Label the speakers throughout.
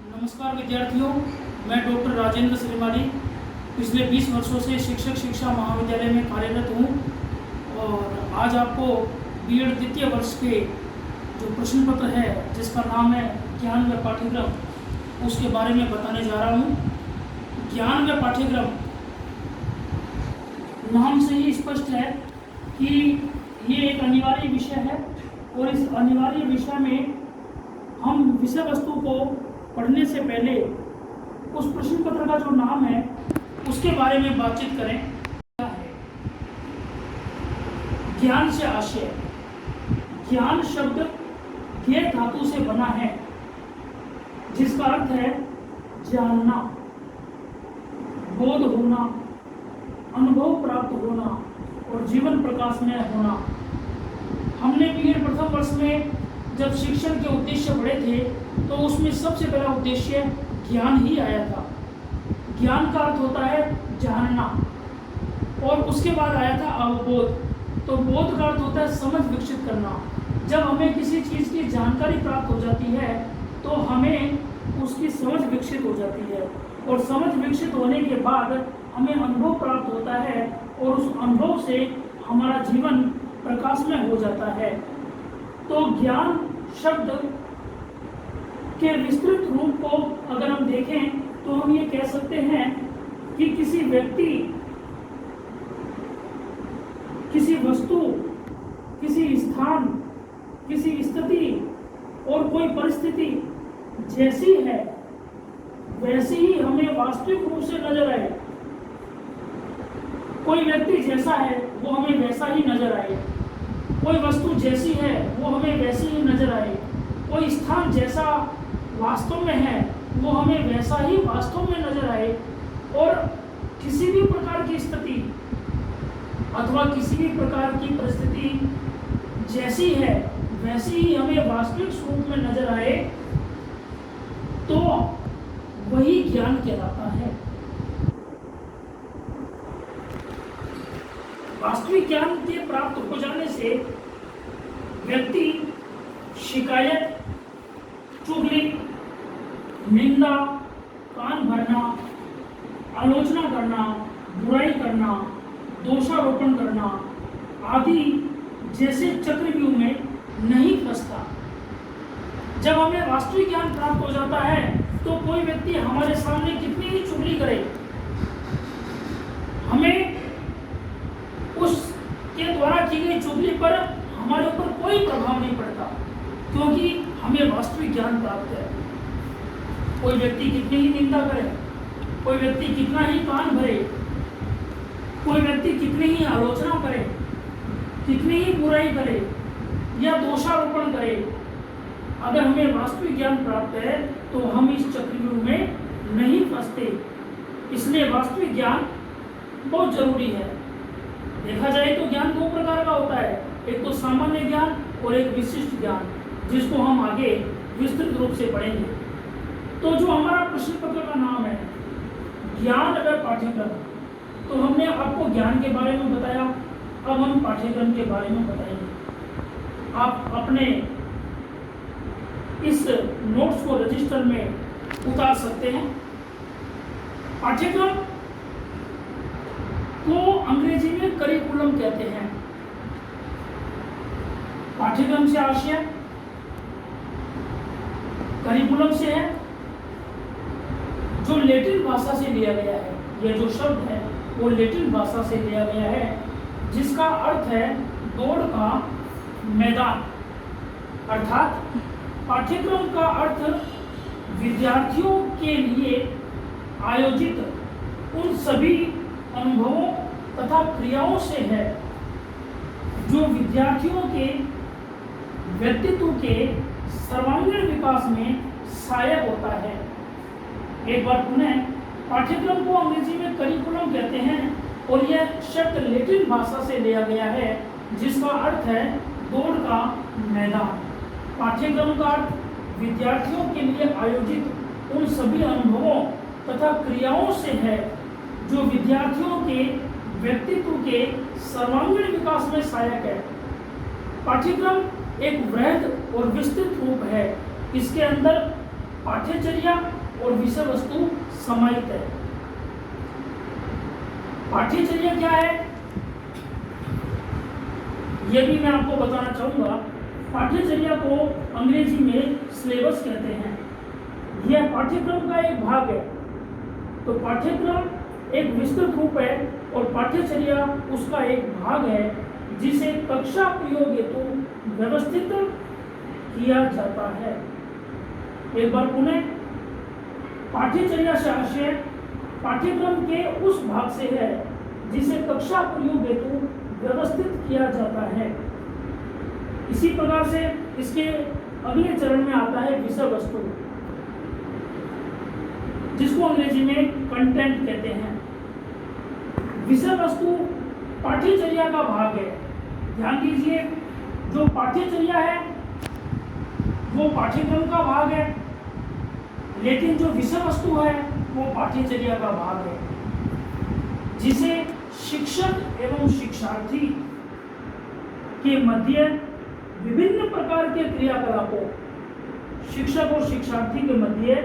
Speaker 1: नमस्कार विद्यार्थियों, मैं डॉक्टर राजेंद्र श्रीमाली पिछले 20 वर्षों से शिक्षा महाविद्यालय में कार्यरत हूँ और आज आपको बीएड द्वितीय वर्ष के जो प्रश्न पत्र है जिसका नाम है ज्ञान व पाठ्यक्रम, उसके बारे में बताने जा रहा हूँ। ज्ञान व पाठ्यक्रम नाम से ही स्पष्ट है कि ये एक अनिवार्य विषय है और इस अनिवार्य विषय में हम विषय वस्तु को पढ़ने से पहले उस प्रश्न पत्र का जो नाम है उसके बारे में बातचीत करें। क्या है ज्ञान से आशय? ज्ञान शब्द ज्ञ धातु से बना है जिसका अर्थ है जानना, बोध होना, अनुभव प्राप्त होना और जीवन प्रकाश में होना। हमने बीएड प्रथम वर्ष में जब शिक्षण के उद्देश्य पढ़े थे तो उसमें सबसे पहला उद्देश्य ज्ञान ही आया था। ज्ञान का अर्थ होता है जानना और उसके बाद आया था अवबोध। तो बोध का अर्थ होता है समझ विकसित करना। जब हमें किसी चीज़ की जानकारी प्राप्त हो जाती है तो हमें उसकी समझ विकसित हो जाती है और समझ विकसित होने के बाद हमें अनुभव प्राप्त होता है और उस अनुभव से हमारा जीवन प्रकाश में हो जाता है। तो ज्ञान शब्द के विस्तृत रूप को अगर हम देखें तो हम ये कह सकते हैं कि किसी व्यक्ति, किसी वस्तु, किसी स्थान, किसी स्थिति और कोई परिस्थिति जैसी है वैसी ही हमें वास्तविक रूप से नजर आए। कोई व्यक्ति जैसा है वो हमें वैसा ही नजर आए, कोई वस्तु जैसी है वो हमें वैसी ही नजर आए, कोई स्थान जैसा वास्तव में है वो हमें वैसा ही वास्तव में नजर आए और किसी भी प्रकार की स्थिति अथवा किसी भी प्रकार की परिस्थिति जैसी है वैसी ही हमें वास्तविक स्वरूप में नजर आए तो वही ज्ञान कहलाता है। वास्तविक ज्ञान के प्राप्त हो जाने से व्यक्ति शिकायत, चुगली, निंदा, कान भरना, आलोचना करना, बुराई करना, दोषारोपण करना आदि जैसे चक्रव्यूह में नहीं फंसता। जब हमें वास्तविक ज्ञान प्राप्त हो जाता है तो कोई व्यक्ति हमारे सामने कितनी ही चुगली करे, हमें उसके द्वारा की गई चुगली पर हमारे ऊपर कोई प्रभाव नहीं पड़ता क्योंकि हमें वास्तविक ज्ञान प्राप्त है। कोई व्यक्ति कितनी ही निंदा करे, कोई व्यक्ति कितना ही कान भरे, कोई व्यक्ति कितनी ही आलोचना करे, कितनी ही बुराई करे या दोषारोपण करे, अगर हमें वास्तविक ज्ञान प्राप्त है तो हम इस चक्रव्यूह में नहीं फंसते। इसलिए वास्तविक ज्ञान बहुत जरूरी है। देखा जाए तो ज्ञान दो प्रकार का होता है, एक तो सामान्य ज्ञान और एक विशिष्ट ज्ञान, जिसको हम आगे विस्तृत रूप से पढ़ेंगे। तो जो हमारा प्रश्न पत्र का नाम है ज्ञान व पाठ्यक्रम, तो हमने आपको ज्ञान के बारे में बताया, अब हम पाठ्यक्रम के बारे में बताएंगे। आप अपने इस नोट्स को रजिस्टर में उतार सकते हैं। पाठ्यक्रम को अंग्रेजी में करिकुलम कहते हैं। पाठ्यक्रम से आशय करिकुलम से है जो लैटिन भाषा से लिया गया है। यह जो शब्द है वो लैटिन भाषा से लिया गया है जिसका अर्थ है दौड़ का मैदान। अर्थात पाठ्यक्रम का अर्थ विद्यार्थियों के लिए आयोजित उन सभी अनुभवों तथा क्रियाओं से है जो विद्यार्थियों के व्यक्तित्व के सर्वांगीण विकास में सहायक होता है। एक बार पुनः, पाठ्यक्रम को अंग्रेजी में करिकुलम कहते हैं और यह शब्द लैटिन भाषा से लिया गया है जिसका अर्थ है दौड़ का मैदान। पाठ्यक्रम का अर्थ विद्यार्थियों के लिए आयोजित उन सभी अनुभवों तथा क्रियाओं से है जो विद्यार्थियों के व्यक्तित्व के सर्वांगीण विकास में सहायक है। पाठ्यक्रम एक वृहद और विस्तृत रूप है। इसके अंदर पाठ्यचर्या और विषय वस्तु समाहित है। पाठ्यचर्या क्या है यह भी मैं आपको बताना चाहूंगा। पाठ्यचर्या को अंग्रेजी में सिलेबस कहते हैं। यह पाठ्यक्रम का एक भाग है। तो पाठ्यक्रम एक विस्तृत रूप है और पाठ्यचर्या उसका एक भाग है जिसे कक्षा प्रयोग हेतु व्यवस्थित किया जाता है। एक बार पुनः, पाठ्यचर्या से आशय पाठ्यक्रम के उस भाग से है जिसे कक्षा प्रयोग हेतु व्यवस्थित किया जाता है। इसी प्रकार से इसके अगले चरण में आता है विषय वस्तु, जिसको अंग्रेजी में कंटेंट कहते हैं। विषय वस्तु पाठ्यचर्या का भाग है। ध्यान दीजिए, जो पाठ्यचर्या है वो पाठ्यक्रम का भाग है, लेकिन जो विषय वस्तु है वो पाठ्यचर्या का भाग है, जिसे शिक्षक एवं शिक्षार्थी के मध्य विभिन्न प्रकार के क्रियाकलापों, शिक्षक और शिक्षार्थी के मध्य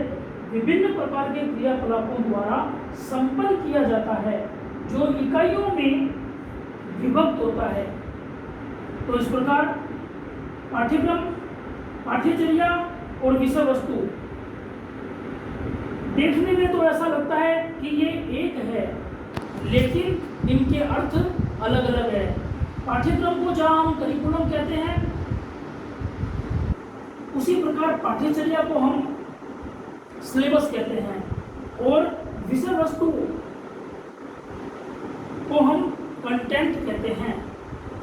Speaker 1: विभिन्न प्रकार के क्रियाकलापों द्वारा संपन्न किया जाता है, जो इकाइयों में विभक्त होता है। तो इस प्रकार पाठ्यक्रम, पाठ्यचर्या और विषय वस्तु देखने में तो ऐसा लगता है कि ये एक है, लेकिन इनके अर्थ अलग अलग है। पाठ्यक्रम को जहां हम करिकुलम कहते हैं, उसी प्रकार पाठ्यचर्या को हम सिलेबस कहते हैं और विषय वस्तु को हम कंटेंट कहते हैं।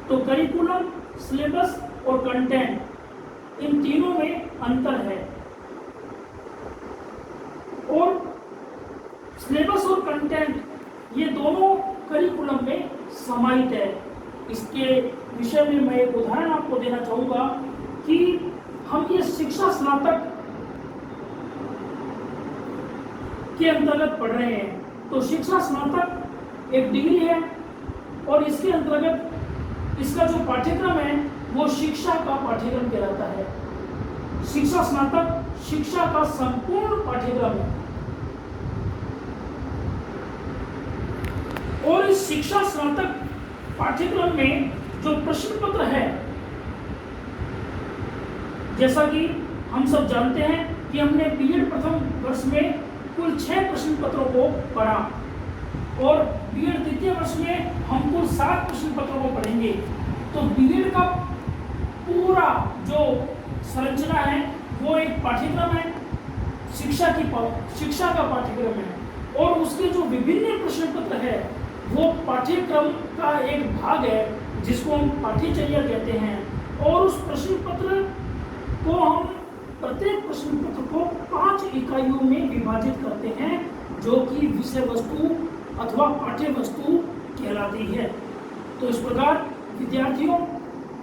Speaker 1: तो करिकुलम, सिलेबस और कंटेंट, इन तीनों में अंतर है। और सिलेबस और कंटेंट ये दोनों करिकुलम में समाहित है। इसके विषय में मैं एक उदाहरण आपको देना चाहूँगा कि हम ये शिक्षा स्नातक के अंतर्गत पढ़ रहे हैं। तो शिक्षा स्नातक एक डिग्री है और इसके अंतर्गत इसका जो पाठ्यक्रम है वो शिक्षा का पाठ्यक्रम कहलाता है। शिक्षा स्नातक शिक्षा का संपूर्ण पाठ्यक्रम है और इस शिक्षा स्नातक पाठ्यक्रम में जो प्रश्न पत्र है, जैसा कि हम सब जानते हैं कि हमने बीएड प्रथम वर्ष में कुल 6 प्रश्न पत्रों को पढ़ा और बीएड द्वितीय वर्ष में हम कुल 7 प्रश्न पत्रों को पढ़ेंगे। तो बीएड का पूरा जो संरचना है वो एक पाठ्यक्रम है, शिक्षा का पाठ्यक्रम है और उसके जो विभिन्न प्रश्न पत्र है वो पाठ्यक्रम का एक भाग है जिसको हम पाठ्यचर्या कहते हैं। और उस प्रश्न पत्र को हम प्रत्येक प्रश्न पत्र को 5 इकाइयों में विभाजित करते हैं, जो कि विषय वस्तु अथवा पाठ्य वस्तु कहलाती है। तो इस प्रकार विद्यार्थियों,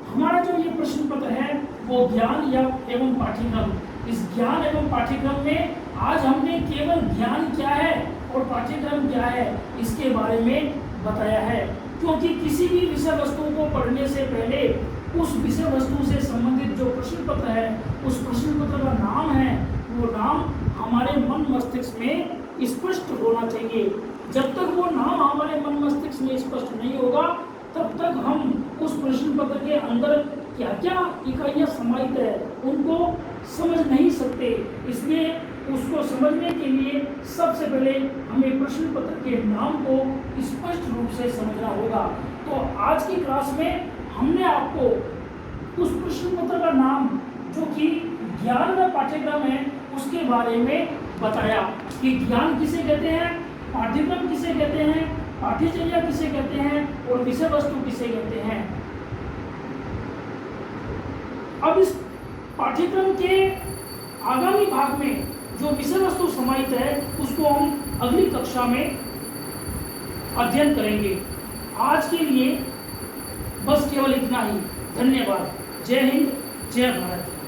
Speaker 1: हमारा जो ये प्रश्न पत्र है वो ज्ञान या एवं पाठ्यक्रम, इस ज्ञान एवं पाठ्यक्रम में आज हमने केवल ज्ञान क्या है और पाठ्यक्रम क्या है इसके बारे में बताया है, क्योंकि किसी भी विषय वस्तु को पढ़ने से पहले उस विषय वस्तु से संबंधित जो प्रश्न पत्र है, उस प्रश्न पत्र का नाम है, वो नाम हमारे मन मस्तिष्क में स्पष्ट होना चाहिए। जब तक वो नाम हमारे मन मस्तिष्क में स्पष्ट नहीं होगा तब तक हम उस प्रश्न पत्र के अंदर क्या क्या इकाइयाँ समाहित है उनको समझ नहीं सकते। इसलिए उसको समझने के लिए सबसे पहले हमें प्रश्न पत्र के नाम को स्पष्ट रूप से समझना होगा। तो आज की क्लास में हमने आपको उस प्रश्न पत्र का नाम, जो कि ज्ञान का पाठ्यक्रम है, उसके बारे में बताया कि ज्ञान किसे कहते हैं, पाठ्यक्रम किसे कहते हैं, पाठ्यचर्या किसे कहते हैं और विषय वस्तु किसे कहते हैं। अब इस पाठ्यक्रम के आगामी भाग में जो विषय वस्तु समाहित है उसको हम अगली कक्षा में अध्ययन करेंगे। आज के लिए बस केवल इतना ही। धन्यवाद। जय हिंद, जय भारत।